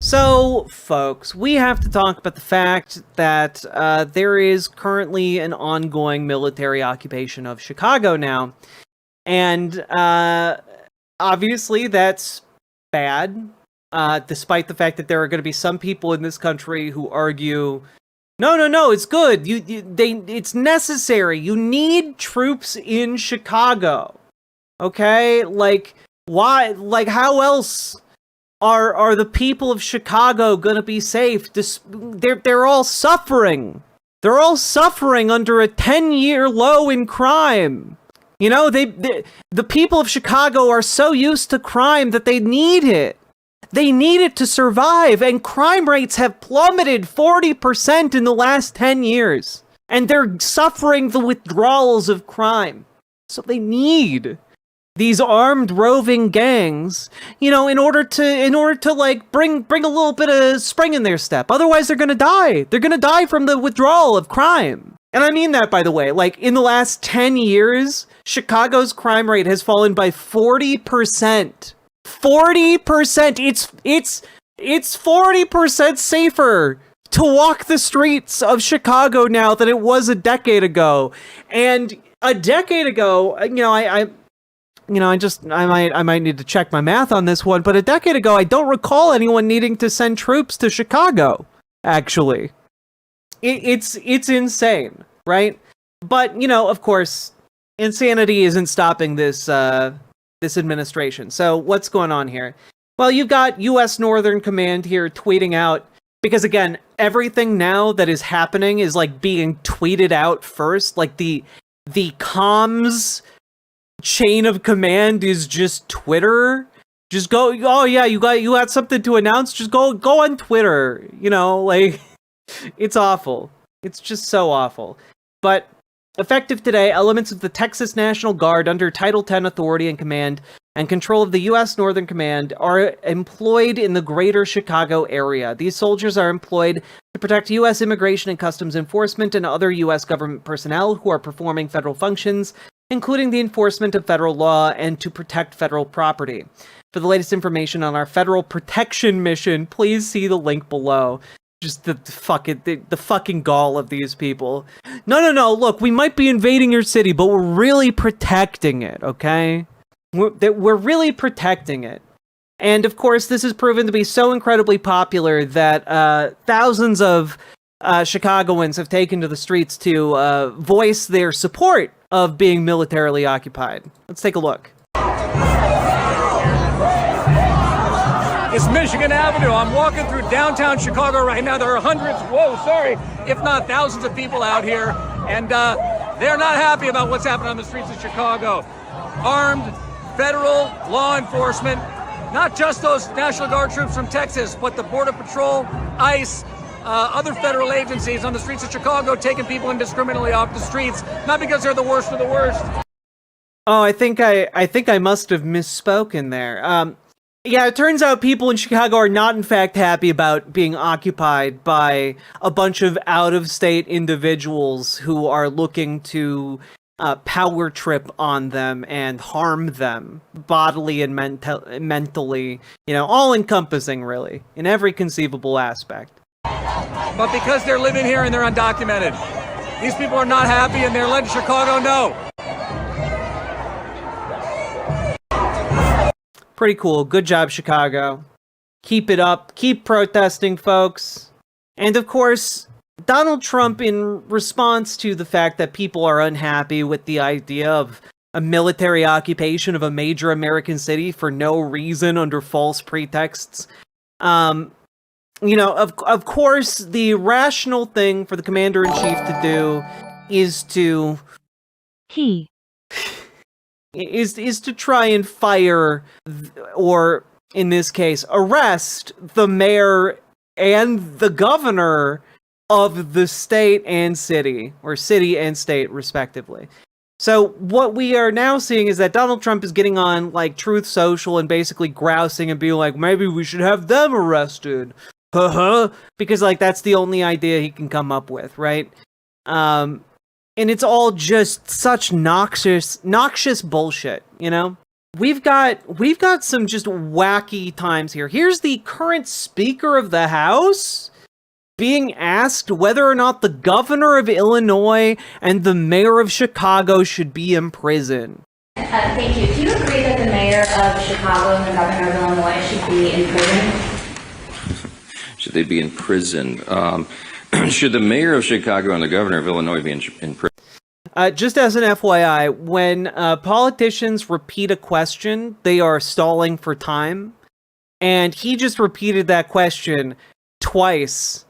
So, folks, we have to talk about the fact that there is currently an ongoing military occupation of Chicago now. And obviously that's bad, despite the fact that there are going to be some people in this country who argue, no, it's good. It's necessary. You need troops in Chicago. Okay? Like, why? Like, how else are the people of Chicago gonna be safe? They're all suffering. They're all suffering under a 10-year low in crime. You know, the people of Chicago are so used to crime that they need it. They need it to survive, and crime rates have plummeted 40% in the last 10 years. And they're suffering the withdrawals of crime. So they need these armed roving gangs, you know, in order to like bring a little bit of spring in their step. Otherwise they're gonna die. They're gonna die from the withdrawal of crime. And I mean that, by the way, like in the last 10 years, Chicago's crime rate has fallen by 40%. 40%! It's 40% safer to walk the streets of Chicago now than it was a decade ago. And a decade ago, you know, I might need to check my math on this one, but a decade ago, I don't recall anyone needing to send troops to Chicago, actually. It's insane, right? But, you know, of course, insanity isn't stopping this administration. So what's going on here? Well, you've got U.S. Northern Command here tweeting out, because again, everything now that is happening is like being tweeted out first, like the comms chain of command is just Twitter. Just go, oh yeah, you got something to announce, just go on Twitter, you know, like it's awful. It's just so awful. But effective today, elements of the Texas National Guard under Title 10 authority and command and control of the U.S. Northern Command are employed in the greater Chicago area. These soldiers are employed to protect U.S. immigration and customs enforcement and other U.S. government personnel who are performing federal functions, including the enforcement of federal law and to protect federal property. For the latest information on our federal protection mission, please see the link below. Just the fucking gall of these people. No, look, we might be invading your city, but we're really protecting it, okay? We're really protecting it. And of course, this has proven to be so incredibly popular that thousands of Chicagoans have taken to the streets to voice their support of being militarily occupied. Let's take a look. It's Michigan Avenue. I'm walking through downtown Chicago right now. There are hundreds, if not thousands of people out here, and they're not happy about what's happening on the streets of Chicago. Armed federal law enforcement, not just those National Guard troops from Texas, but the Border Patrol, ICE, other federal agencies on the streets of Chicago taking people indiscriminately off the streets, not because they're the worst of the worst. Oh, I think I must have misspoken there. Yeah, it turns out people in Chicago are not in fact happy about being occupied by a bunch of out-of-state individuals who are looking to power trip on them and harm them bodily and mentally, you know, all-encompassing really, in every conceivable aspect. But because they're living here and they're undocumented, these people are not happy and they're letting Chicago know. Pretty cool. Good job, Chicago. Keep it up. Keep protesting, folks. And of course, Donald Trump, in response to the fact that people are unhappy with the idea of a military occupation of a major American city for no reason under false pretexts, you know, of course, the rational thing for the commander-in-chief to do is to try and fire, or in this case, arrest the mayor and the governor of the state and city, or city and state, respectively. So what we are now seeing is that Donald Trump is getting on, like, Truth Social and basically grousing and being like, maybe we should have them arrested. Because, like, that's the only idea he can come up with, right? And it's all just such noxious bullshit, you know? we've got some just wacky times here. Here's the current Speaker of the House being asked whether or not the governor of Illinois and the mayor of Chicago should be in prison. Thank you. Do you agree that the mayor of Chicago and the governor of Illinois should be in prison? Should they be in prison? Should the mayor of Chicago and the governor of Illinois be in prison? Just as an FYI, when politicians repeat a question, they are stalling for time. And he just repeated that question twice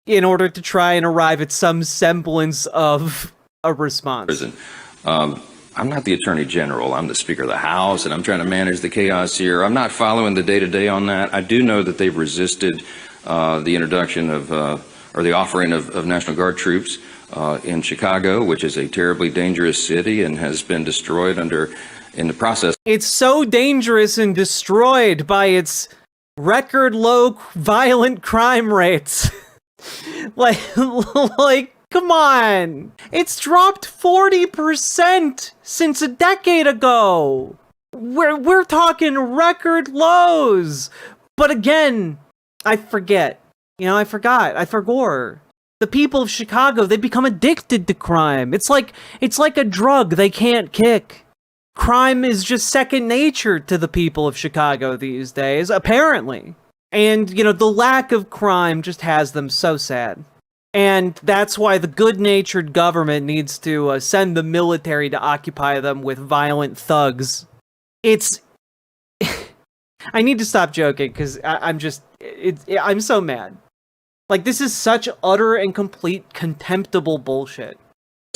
in order to try and arrive at some semblance of a response. Prison. I'm not the Attorney General. I'm the Speaker of the House, and I'm trying to manage the chaos here. I'm not following the day-to-day on that. I do know that they've resisted the introduction of, or the offering of National Guard troops in Chicago, which is a terribly dangerous city and has been destroyed in the process. It's so dangerous and destroyed by its record low violent crime rates. like, come on. It's dropped 40% since a decade ago. We're talking record lows. But again, I forget. I forgot. I forgot. The people of Chicago, they become addicted to crime. It's like a drug they can't kick. Crime is just second nature to the people of Chicago these days, apparently. And, the lack of crime just has them so sad. And that's why the good-natured government needs to send the military to occupy them with violent thugs. I need to stop joking, because I'm so mad. Like, this is such utter and complete contemptible bullshit.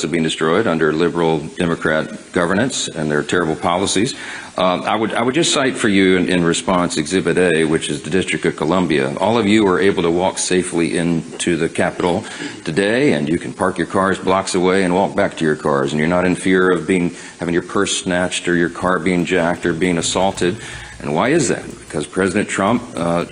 Being destroyed under liberal Democrat governance and their terrible policies. I would just cite for you in response Exhibit A, which is the District of Columbia. All of you are able to walk safely into the Capitol today, and you can park your cars blocks away and walk back to your cars, and you're not in fear of having your purse snatched or your car being jacked or being assaulted. And why is that? Because President Trump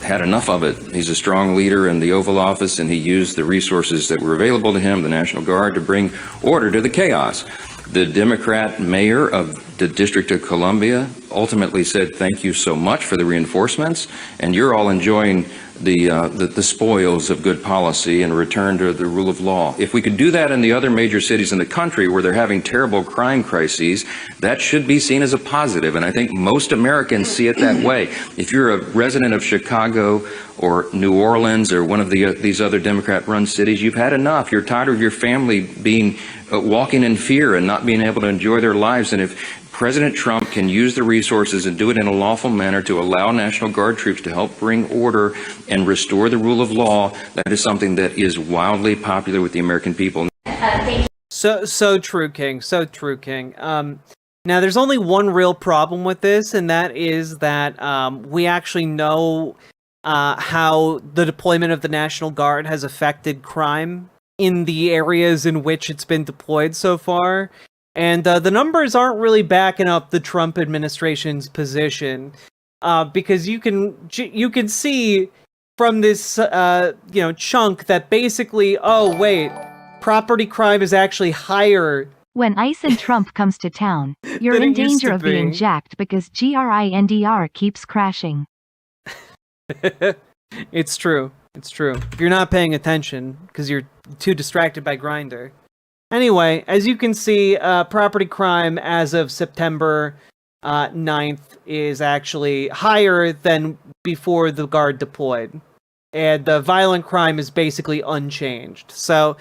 had enough of it. He's a strong leader in the Oval Office, and he used the resources that were available to him, the National Guard, to bring order to the chaos. The Democrat mayor of the District of Columbia ultimately said, thank you so much for the reinforcements, and you're all enjoying the spoils of good policy and return to the rule of law. If we could do that in the other major cities in the country where they're having terrible crime crises, that should be seen as a positive, and I think most Americans see it that way. If you're a resident of Chicago or New Orleans or one of these other Democrat-run cities, you've had enough. You're tired of your family being walking in fear and not being able to enjoy their lives, and if President Trump can use the resources and do it in a lawful manner to allow National Guard troops to help bring order and restore the rule of law, that is something that is wildly popular with the American people. So true, King. So true, King. Now, there's only one real problem with this, and that is that we actually know how the deployment of the National Guard has affected crime in the areas in which it's been deployed so far. And the numbers aren't really backing up the Trump administration's position, because you can see from this chunk that basically, oh wait, property crime is actually higher. When ICE and Trump comes to town, you're in danger of being jacked because GRINDR keeps crashing. It's true. It's true. If you're not paying attention because you're too distracted by Grindr. Anyway, as you can see, property crime as of September 9th is actually higher than before the Guard deployed. And the violent crime is basically unchanged. So,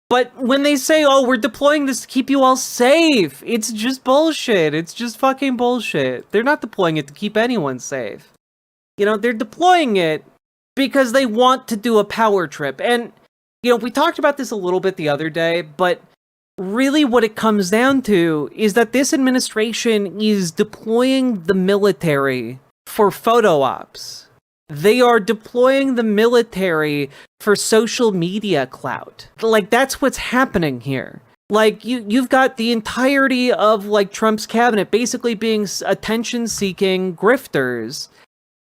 but when they say, oh, we're deploying this to keep you all safe, it's just bullshit. It's just fucking bullshit. They're not deploying it to keep anyone safe. They're deploying it because they want to do a power trip. And we talked about this a little bit the other day, but really what it comes down to is that this administration is deploying the military for photo ops. They are deploying the military for social media clout. Like, that's what's happening here. Like, you've got the entirety of, Trump's cabinet basically being attention-seeking grifters,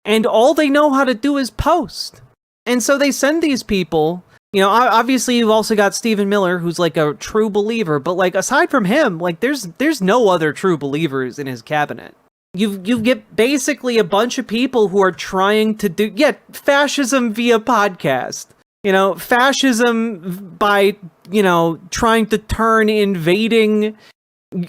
and all they know how to do is post. And so they send these people. Obviously you've also got Stephen Miller, who's a true believer, but aside from him, there's no other true believers in his cabinet. You get basically a bunch of people who are trying to do fascism via podcast. Fascism by trying to turn invading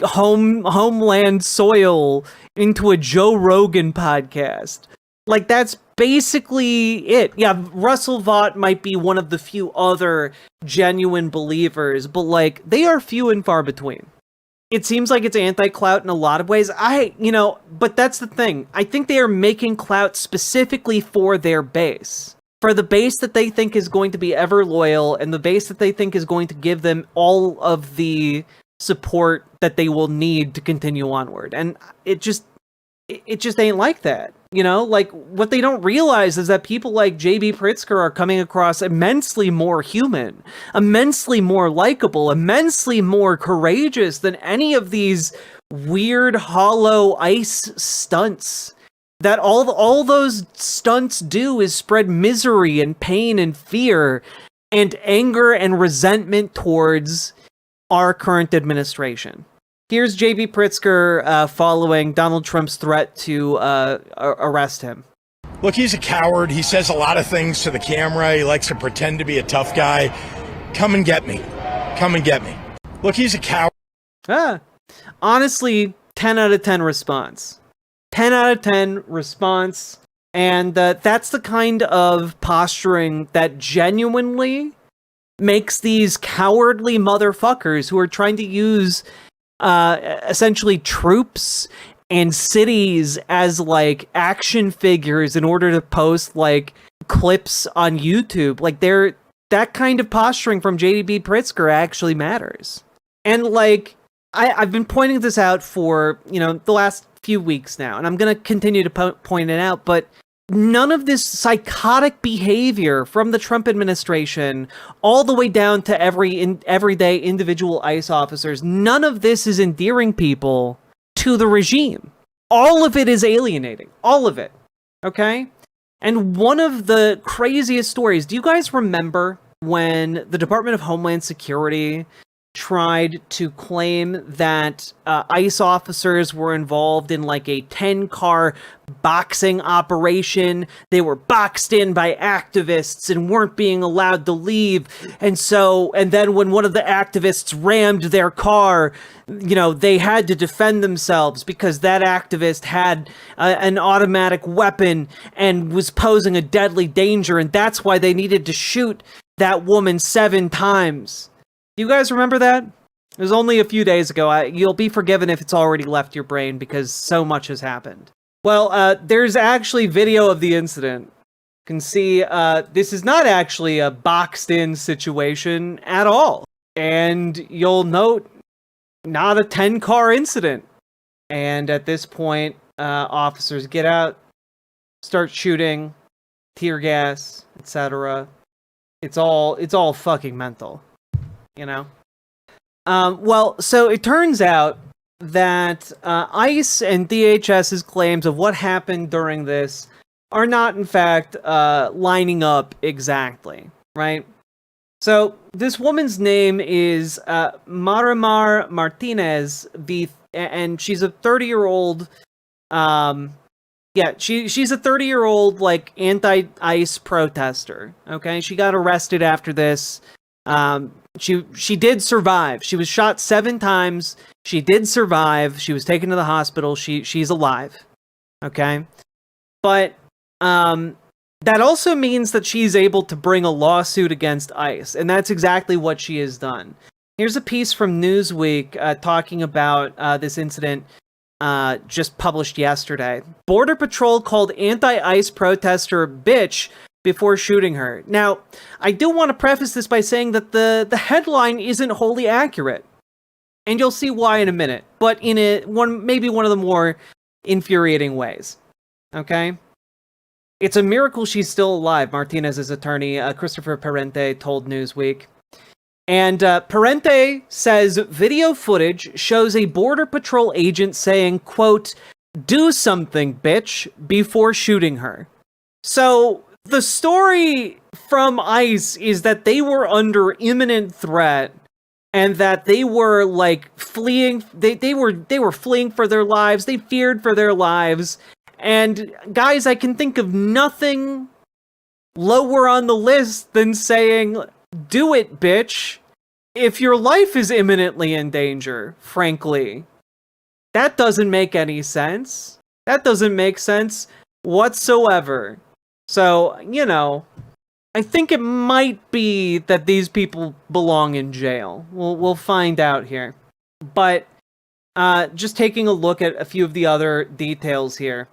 homeland soil into a Joe Rogan podcast. Like, that's basically it. Yeah, Russell Vought might be one of the few other genuine believers, but like, they are few and far between. It seems like it's anti-clout in a lot of ways. But that's the thing. I think they are making clout specifically for their base. For the base that they think is going to be ever loyal, and the base that they think is going to give them all of the support that they will need to continue onward. And it just ain't like that. Like, what they don't realize is that people like JB Pritzker are coming across immensely more human, immensely more likable, immensely more courageous than any of these weird hollow ICE stunts. That all those stunts do is spread misery and pain and fear and anger and resentment towards our current administration. Here's JB Pritzker following Donald Trump's threat to arrest him. Look, he's a coward. He says a lot of things to the camera. He likes to pretend to be a tough guy. Come and get me. Come and get me. Look, he's a coward. Honestly, 10 out of 10 response. 10 out of 10 response. And that's the kind of posturing that genuinely makes these cowardly motherfuckers who are trying to use essentially troops and cities as like action figures in order to post like clips on YouTube. Like, that kind of posturing from JB Pritzker actually matters. And like, I've been pointing this out for, the last few weeks now, and I'm going to continue to point it out, but none of this psychotic behavior from the Trump administration, all the way down to everyday individual ICE officers, none of this is endearing people to the regime. All of it is alienating. All of it. Okay? And one of the craziest stories, do you guys remember when the Department of Homeland Security tried to claim that ICE officers were involved in like a 10-car boxing operation? They were boxed in by activists and weren't being allowed to leave. And then when one of the activists rammed their car, they had to defend themselves because that activist had an automatic weapon and was posing a deadly danger. And that's why they needed to shoot that woman 7 times. Do you guys remember that? It was only a few days ago. You'll be forgiven if it's already left your brain because so much has happened. Well, there's actually video of the incident. You can see this is not actually a boxed-in situation at all. And you'll note, not a 10-car incident. And at this point, officers get out, start shooting, tear gas, etc. It's all fucking mental. Well, so it turns out that ICE and DHS's claims of what happened during this are not, in fact, lining up exactly, right? So this woman's name is Marimar Martinez, and she's a 30-year-old. She's a 30-year-old like anti-ICE protester. Okay, she got arrested after this. She did survive. She was shot 7 times. She did survive. She was taken to the hospital. She's alive. Okay? But that also means that she's able to bring a lawsuit against ICE, and that's exactly what she has done. Here's a piece from Newsweek talking about this incident just published yesterday. Border Patrol called anti-ICE protester bitch before shooting her. Now, I do want to preface this by saying that the headline isn't wholly accurate. And you'll see why in a minute, but in maybe one of the more infuriating ways. Okay? It's a miracle she's still alive, Martinez's attorney, Christopher Parente, told Newsweek. And Parente says video footage shows a Border Patrol agent saying, quote, "Do something, bitch," before shooting her. So the story from ICE is that they were under imminent threat and that they were like fleeing. They were fleeing for their lives. They feared for their lives. And guys, I can think of nothing lower on the list than saying, "Do it, bitch." If your life is imminently in danger, frankly, that doesn't make any sense. That doesn't make sense whatsoever. So, you know, I think it might be that these people belong in jail. We'll find out here. But just taking a look at a few of the other details here.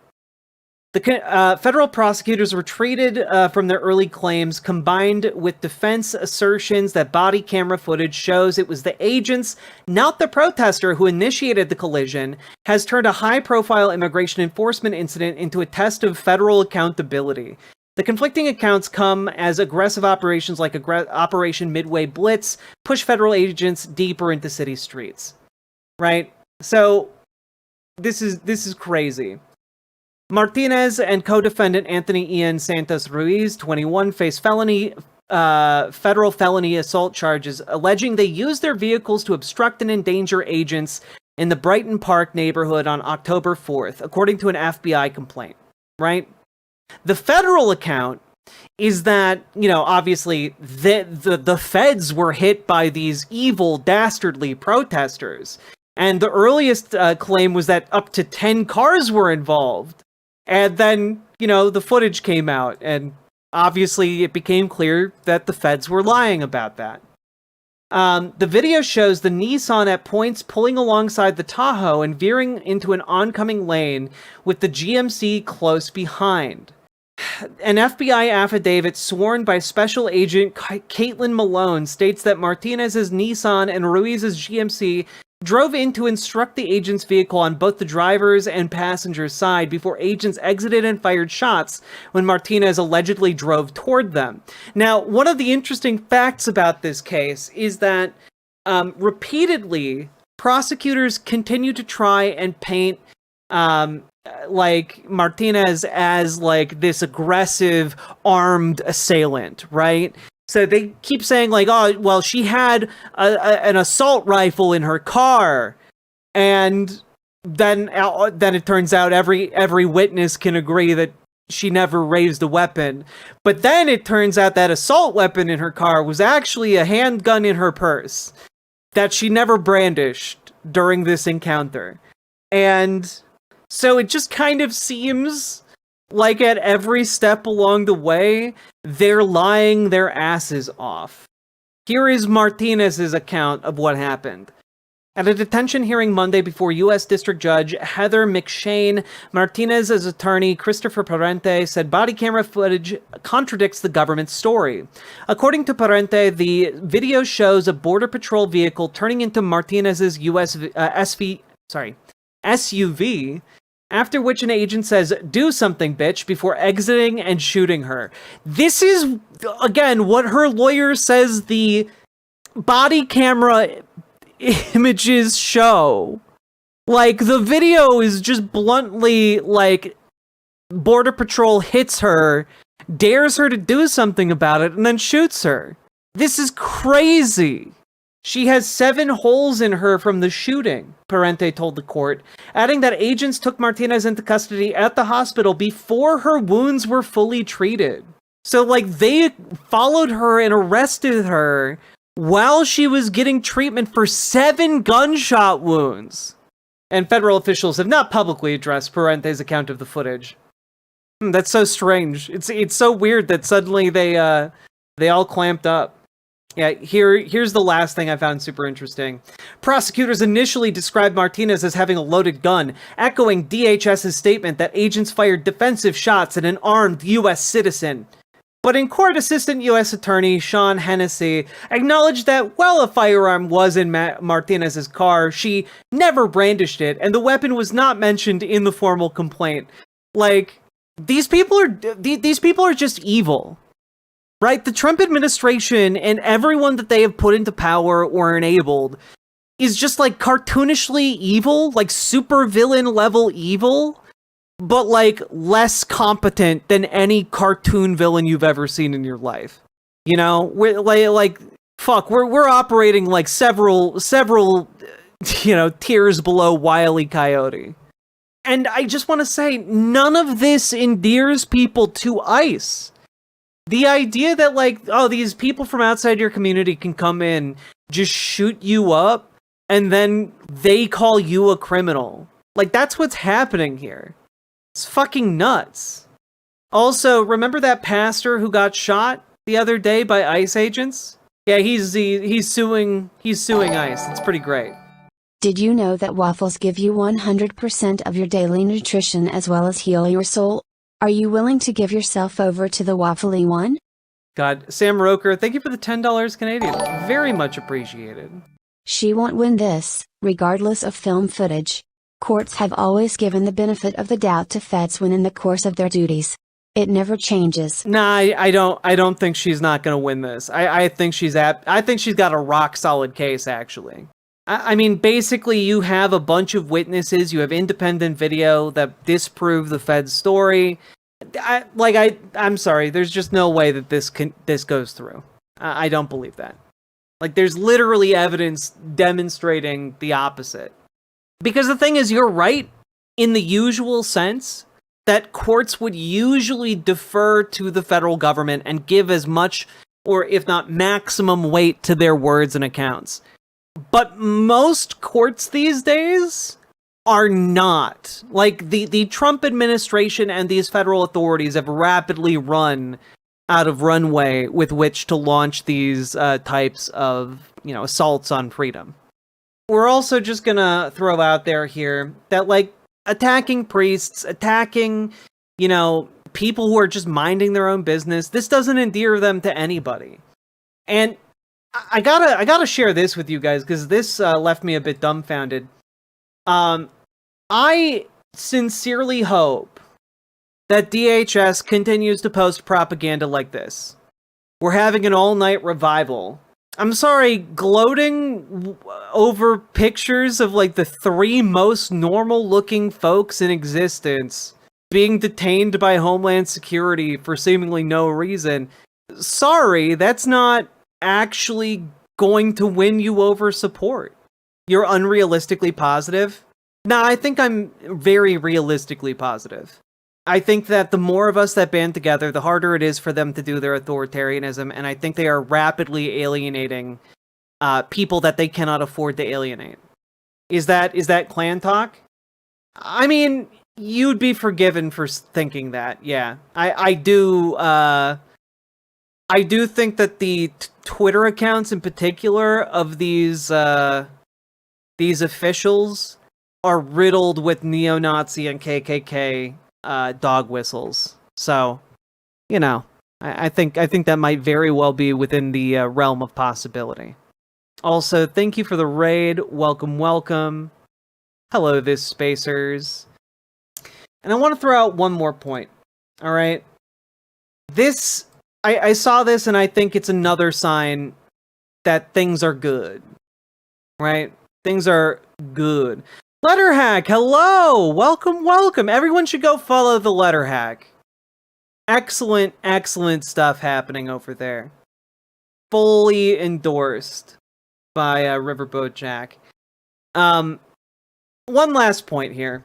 The federal prosecutors retreated from their early claims, combined with defense assertions that body camera footage shows it was the agents, not the protester, who initiated the collision, has turned a high-profile immigration enforcement incident into a test of federal accountability. The conflicting accounts come as aggressive operations like Operation Midway Blitz push federal agents deeper into city streets. Right? So, this is crazy. Martinez and co-defendant Anthony Ian Santos Ruiz, 21, face federal felony assault charges, alleging they used their vehicles to obstruct and endanger agents in the Brighton Park neighborhood on October 4th, according to an FBI complaint. Right? The federal account is that, you know, obviously the feds were hit by these evil, dastardly protesters. And the earliest claim was that up to 10 cars were involved. And then, you know, the footage came out, and obviously it became clear that the feds were lying about that. The video shows the Nissan at points pulling alongside the Tahoe and veering into an oncoming lane with the GMC close behind. An FBI affidavit sworn by Special Agent Caitlin Malone states that Martinez's Nissan and Ruiz's GMC drove in to instruct the agent's vehicle on both the driver's and passenger's side before agents exited and fired shots when Martinez allegedly drove toward them. Now, one of the interesting facts about this case is that repeatedly, prosecutors continue to try and paint like Martinez as like this aggressive armed assailant, right? So they keep saying like, oh, well, she had an assault rifle in her car, and then it turns out every witness can agree that she never raised a weapon. But then it turns out that assault weapon in her car was actually a handgun in her purse that she never brandished during this encounter. And so it just kind of seems like at every step along the way, they're lying their asses off. Here is Martinez's account of what happened. At a detention hearing Monday before U.S. District Judge Heather McShane, Martinez's attorney Christopher Parente said body camera footage contradicts the government's story. According to Parente, the video shows a Border Patrol vehicle turning into Martinez's SUV, after which an agent says, "Do something, bitch," before exiting and shooting her. This is, again, what her lawyer says the body camera images show. Like, the video is just bluntly, like, Border Patrol hits her, dares her to do something about it, and then shoots her. This is crazy. She has 7 holes in her from the shooting, Parente told the court, adding that agents took Martinez into custody at the hospital before her wounds were fully treated. So, like, they followed her and arrested her while she was getting treatment for 7 gunshot wounds. And federal officials have not publicly addressed Parente's account of the footage. That's so strange. It's so weird that suddenly they all clamped up. Yeah, here's the last thing I found super interesting. Prosecutors initially described Martinez as having a loaded gun, echoing DHS's statement that agents fired defensive shots at an armed U.S. citizen. But in court, Assistant U.S. Attorney Sean Hennessy acknowledged that while a firearm was in Martinez's car, she never brandished it, and the weapon was not mentioned in the formal complaint. Like, these people are just evil. Right? The Trump administration and everyone that they have put into power or enabled is just like cartoonishly evil, like super villain level evil, but like less competent than any cartoon villain you've ever seen in your life. You know, like fuck, we're operating like several tiers below Wile E. Coyote. And I just want to say, none of this endears people to ICE. The idea that, like, oh, these people from outside your community can come in, just shoot you up, and then they call you a criminal. Like, that's what's happening here. It's fucking nuts. Also, remember that pastor who got shot the other day by ICE agents? Yeah, he's suing ICE. It's pretty great. Did you know that waffles give you 100% of your daily nutrition as well as heal your soul? Are you willing to give yourself over to the waffly one? God, Sam Roker, thank you for the $10 Canadian. Very much appreciated. She won't win this, regardless of film footage. Courts have always given the benefit of the doubt to feds when in the course of their duties. It never changes. Nah, I don't think she's not gonna win this. I think she's got a rock solid case, actually. I mean, basically, you have a bunch of witnesses, you have independent video that disprove the Fed's story. I'm sorry, there's just no way that this goes through. I don't believe that. Like, there's literally evidence demonstrating the opposite. Because the thing is, you're right in the usual sense that courts would usually defer to the federal government and give as much, or if not maximum, weight to their words and accounts. But most courts these days are not. Like, the Trump administration and these federal authorities have rapidly run out of runway with which to launch these types of, assaults on freedom. We're also just gonna throw out there here that, like, attacking priests, attacking, people who are just minding their own business, this doesn't endear them to anybody. And I gotta share this with you guys, because this left me a bit dumbfounded. I sincerely hope that DHS continues to post propaganda like this. We're having an all-night revival. I'm sorry, gloating over pictures of, like, the 3 most normal-looking folks in existence being detained by Homeland Security for seemingly no reason. Sorry, that's not actually going to win you over support. You're unrealistically positive? Nah, I think I'm very realistically positive. I think that the more of us that band together, the harder it is for them to do their authoritarianism, and I think they are rapidly alienating people that they cannot afford to alienate. Is that clan talk? I mean, you'd be forgiven for thinking that, yeah. I do think that the Twitter accounts in particular of these officials are riddled with neo-Nazi and KKK dog whistles. So, I think that might very well be within the realm of possibility. Also, thank you for the raid. Welcome. Hello, this spacers. And I want to throw out one more point. All right. This, I saw this and I think it's another sign that things are good. Right? Things are good. Letterhack, hello! Welcome. Everyone should go follow the Letterhack. Excellent stuff happening over there. Fully endorsed by Riverboat Jack. One last point here,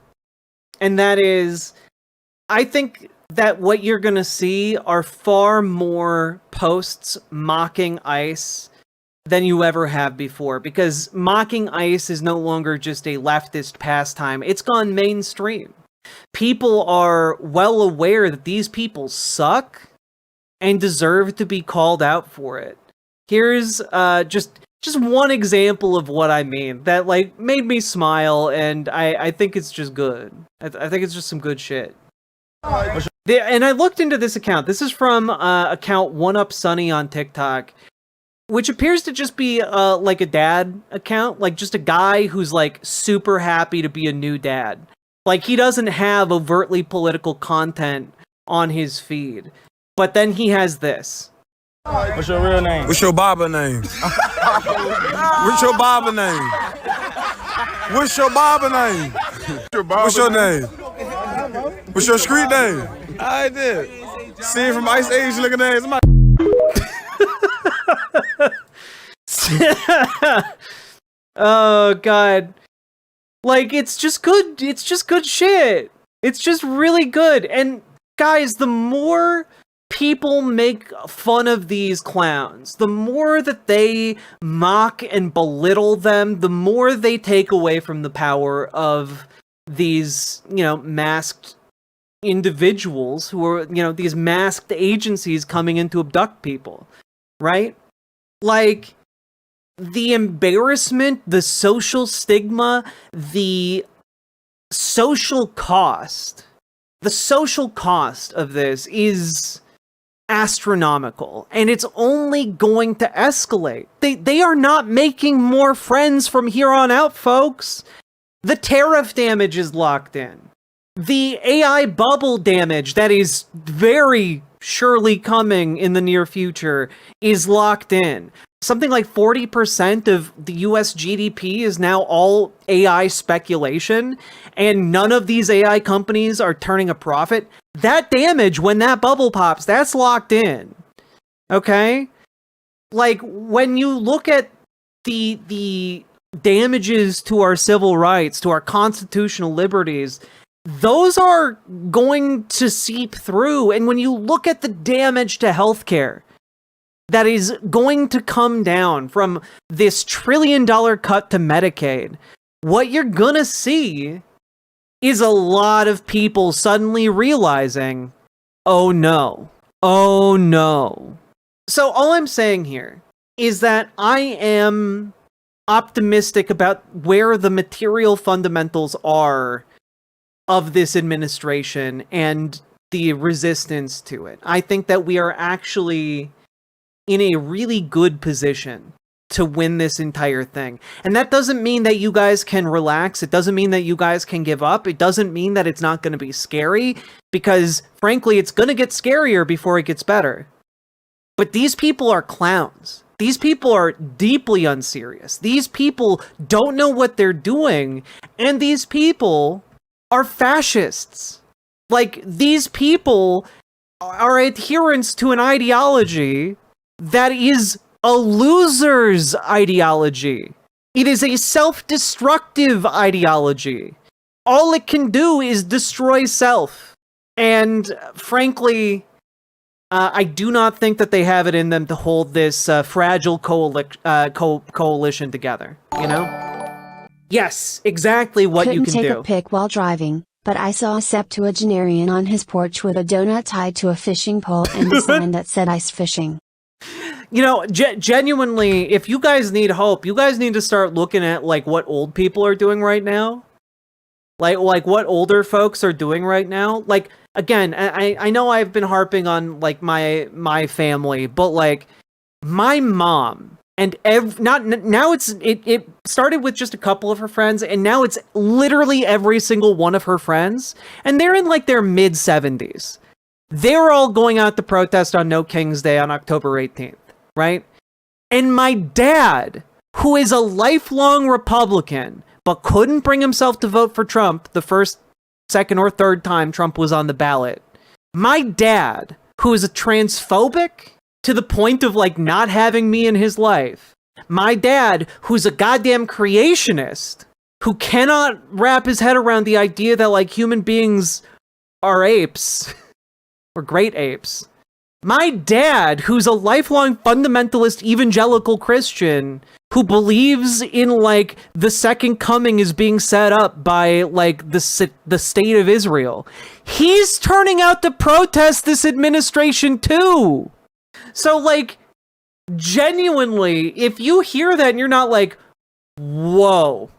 and that is, I think that what you're gonna see are far more posts mocking ICE than you ever have before, because mocking ICE is no longer just a leftist pastime. It's gone mainstream. People are well aware that these people suck and deserve to be called out for it. Here's just one example of what I mean that, like, made me smile, and I think it's just good. I think it's just some good shit. And I looked into this account. This is from account 1UpSunny on TikTok, which appears to just be like a dad account, like just a guy who's, like, super happy to be a new dad. Like, he doesn't have overtly political content on his feed, but then he has this. What's your real name? What's your barber name? What's your barber name? What's your barber name? What's your name? What's your street name? I did. See from Ice Age looking at his Oh god. Like, it's just good shit. It's just really good. And guys, the more people make fun of these clowns, the more that they mock and belittle them, the more they take away from the power of these, masked individuals who are, these masked agencies coming in to abduct people, right? Like, the embarrassment, the social stigma, the social cost of this is astronomical, and it's only going to escalate. They are not making more friends from here on out, folks. The tariff damage is locked in. The AI bubble damage that is very surely coming in the near future is locked in. Something like 40% of the US GDP is now all AI speculation, and none of these AI companies are turning a profit. That damage, when that bubble pops, that's locked in. Okay? Like, when you look at the damages to our civil rights, to our constitutional liberties, those are going to seep through. And when you look at the damage to healthcare that is going to come down from this $1 trillion cut to Medicaid, what you're gonna see is a lot of people suddenly realizing, oh no. So all I'm saying here is that I am optimistic about where the material fundamentals are of this administration and the resistance to it. I think that we are actually in a really good position to win this entire thing. And that doesn't mean that you guys can relax. It doesn't mean that you guys can give up. It doesn't mean that it's not going to be scary, because frankly, it's going to get scarier before it gets better. But these people are clowns. These people are deeply unserious. These people don't know what they're doing. And these people are fascists. Like, these people are adherents to an ideology that is a loser's ideology. It is a self-destructive ideology. All it can do is destroy self. And frankly, I do not think that they have it in them to hold this fragile coalition together, you know? Yes, exactly what you can do. Couldn't take a pic while driving, but I saw a septuagenarian on his porch with a donut tied to a fishing pole and a sign that said ice fishing. You know, genuinely, if you guys need hope, you guys need to start looking at, like, what old people are doing right now. Like what older folks are doing right now. Like, again, I know I've been harping on, like, my family, but, like, my mom, and now it started with just a couple of her friends, and now it's literally every single one of her friends, and they're in, like, their mid-70s. They're all going out to protest on No King's Day on October 18th, right? And my dad, who is a lifelong Republican, but couldn't bring himself to vote for Trump the first, second, or third time Trump was on the ballot. My dad, who is a transphobic to the point of, like, not having me in his life. My dad, who's a goddamn creationist, who cannot wrap his head around the idea that, like, human beings are apes. Or great apes. My dad, who's a lifelong fundamentalist evangelical Christian, who believes in, like, the second coming is being set up by, like, the state of Israel. He's turning out to protest this administration too. So, like, genuinely, if you hear that and you're not like, whoa,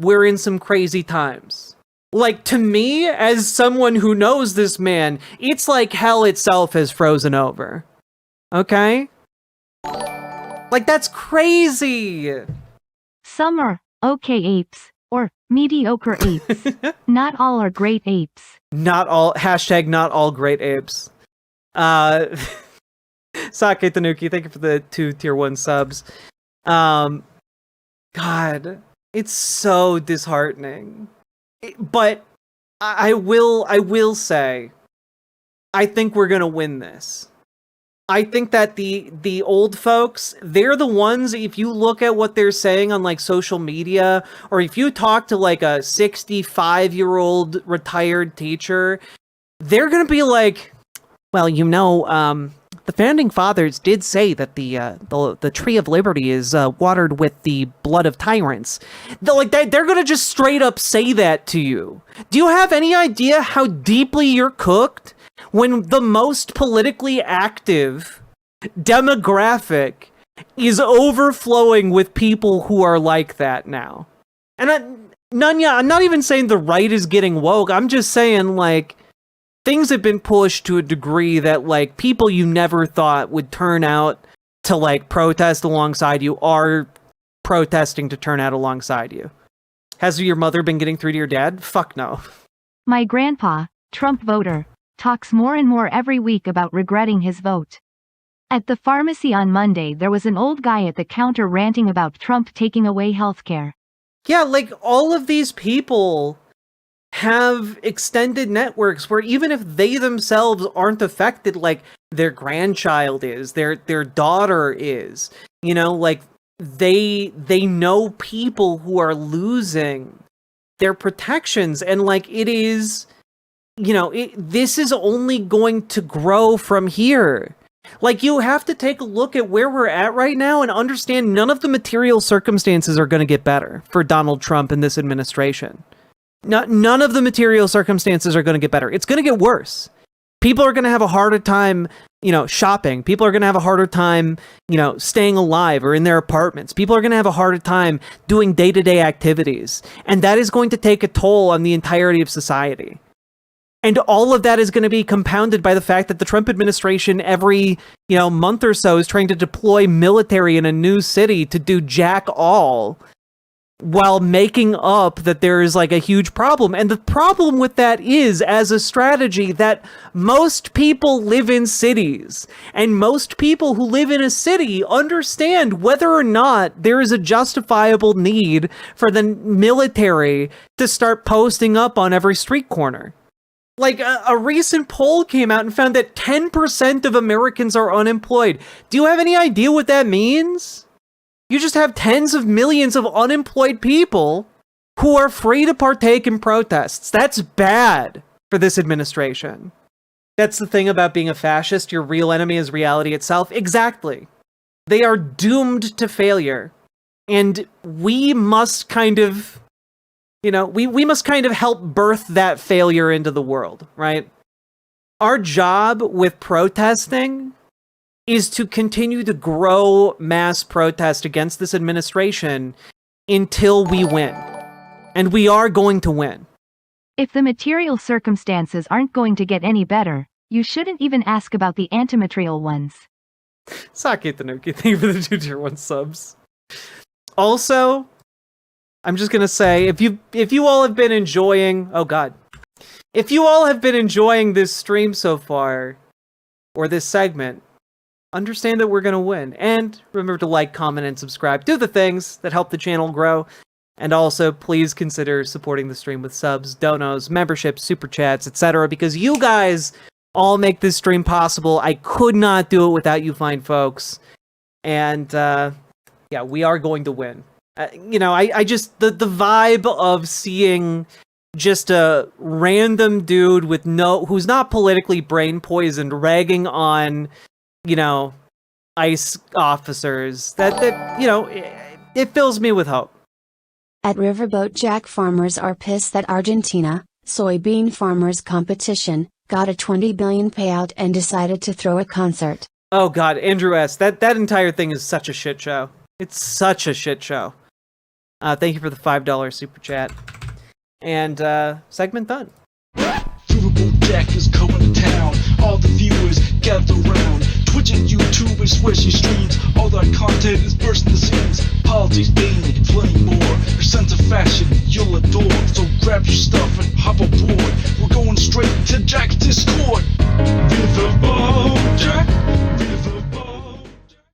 we're in some crazy times. Like, to me, as someone who knows this man, it's like hell itself has frozen over. Okay? Like, that's crazy! Some are okay apes, or mediocre apes. Not all are great apes. Not all great apes. Sake Tanuki, thank you for the 2 tier 1 subs. God, it's so disheartening. But I will say, I think we're gonna win this. I think that the old folks, they're the ones, if you look at what they're saying on like social media, or if you talk to like a 65-year-old retired teacher, they're going to be like, well, the founding fathers did say that the tree of liberty is watered with the blood of tyrants. They're going to just straight up say that to you. Do you have any idea how deeply you're cooked when the most politically active demographic is overflowing with people who are like that now? And Nunya, I'm not even saying the right is getting woke. I'm just saying, like, things have been pushed to a degree that, like, people you never thought would turn out to, like, protest alongside you are protesting to turn out alongside you. Has your mother been getting through to your dad? Fuck no. My grandpa, Trump voter, talks more and more every week about regretting his vote. At the pharmacy on Monday, there was an old guy at the counter ranting about Trump taking away healthcare. Yeah, like, all of these people have extended networks where even if they themselves aren't affected, like, their grandchild is, their daughter is, like, they know people who are losing their protections, and, like, it is, this is only going to grow from here. Like, you have to take a look at where we're at right now and understand none of the material circumstances are going to get better for Donald Trump and this administration. None of the material circumstances are going to get better. It's going to get worse. People are going to have a harder time, shopping. People are going to have a harder time, staying alive or in their apartments. People are going to have a harder time doing day-to-day activities. And that is going to take a toll on the entirety of society. And all of that is going to be compounded by the fact that the Trump administration every, month or so is trying to deploy military in a new city to do jack all, while making up that there is, like, a huge problem. And the problem with that is, as a strategy, that most people live in cities, and most people who live in a city understand whether or not there is a justifiable need for the military to start posting up on every street corner. Like, a recent poll came out and found that 10% of Americans are unemployed. Do you have any idea what that means? You just have tens of millions of unemployed people who are free to partake in protests. That's bad for this administration. That's the thing about being a fascist. Your real enemy is reality itself. Exactly. They are doomed to failure. And we must kind of, we must kind of help birth that failure into the world, right? Our job with protesting is to continue to grow mass protest against this administration until we win. And we are going to win. If the material circumstances aren't going to get any better, you shouldn't even ask about the antimaterial ones. Sake Tanuki, thank you for the 2 tier 1 subs. Also, I'm just gonna say, if you all have been enjoying, if you all have been enjoying this stream so far, or this segment, understand that we're gonna win. And remember to like, comment, and subscribe. Do the things that help the channel grow. And also, please consider supporting the stream with subs, donos, memberships, super chats, etc. Because you guys all make this stream possible. I could not do it without you fine folks. And, yeah, we are going to win. I just, the vibe of seeing just a random dude with who's not politically brain poisoned ragging on, ICE officers, that it fills me with hope. At Riverboat, jack farmers are pissed that Argentina, soybean farmers competition, got a $20 billion payout and decided to throw a concert. Oh god, Andrew S., that entire thing is such a shit show. It's such a shit show. Thank you for the $5 super chat. And, segment done. Riverboat Jack is coming to town. All the viewers gather around. Twitch and YouTube is switching streams. All that content is bursting the scenes. Politics, gaming, plenty more. Your sense of fashion you'll adore. So grab your stuff and hop aboard. We're going straight to Jack's Discord. Riverboat Jack.